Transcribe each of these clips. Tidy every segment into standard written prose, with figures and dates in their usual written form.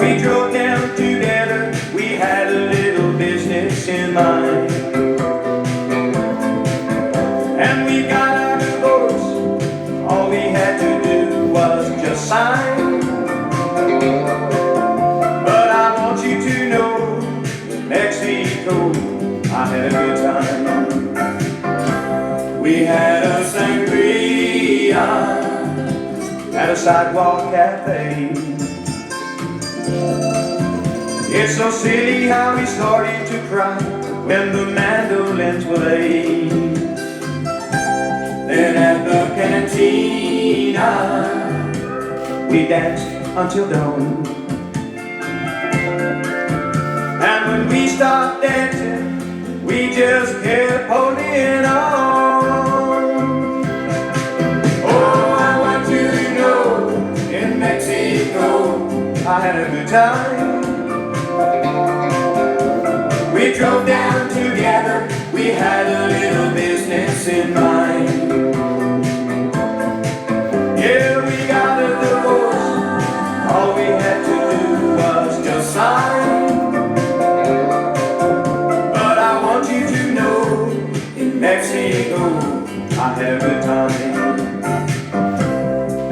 We drove down together, we had a little business in mind. And we got our divorce, all we had to do was just sign. But I want you to know, in Mexico, I had a good time. We had a sangria at a sidewalk cafe. It's so silly how we started to cry when the mandolins played. Then at the cantina we danced until dawn. And when we stopped dancing, we just kept holding on. Oh, I want you to know, in Mexico I had a good time. We drove down together, we had a little business in mind. Yeah, we got a divorce, all we had to do was just sign. But I want you to know, in Mexico I had a good time.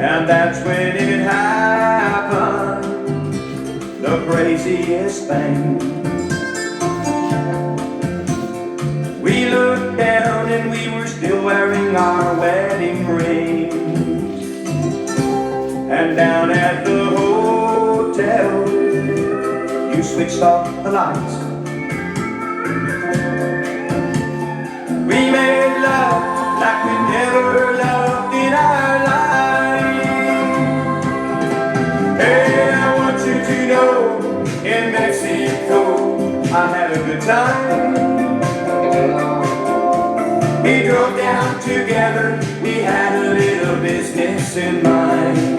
And that's when it happened, the craziest thing. We looked down and we were still wearing our wedding rings. And down at the hotel, you switched off the lights. We made love like we never loved in our lives. Hey, I want you to know, in Mexico I had a good time. We drove down together, we had a little business in mind.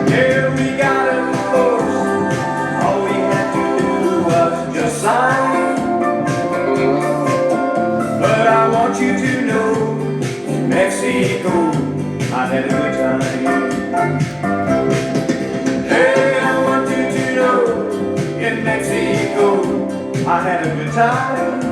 Yeah, we got a divorce, all we had to do was just sign. But I want you to know, in Mexico I had a good time. Hey, I want you to know, in Mexico I had a good time.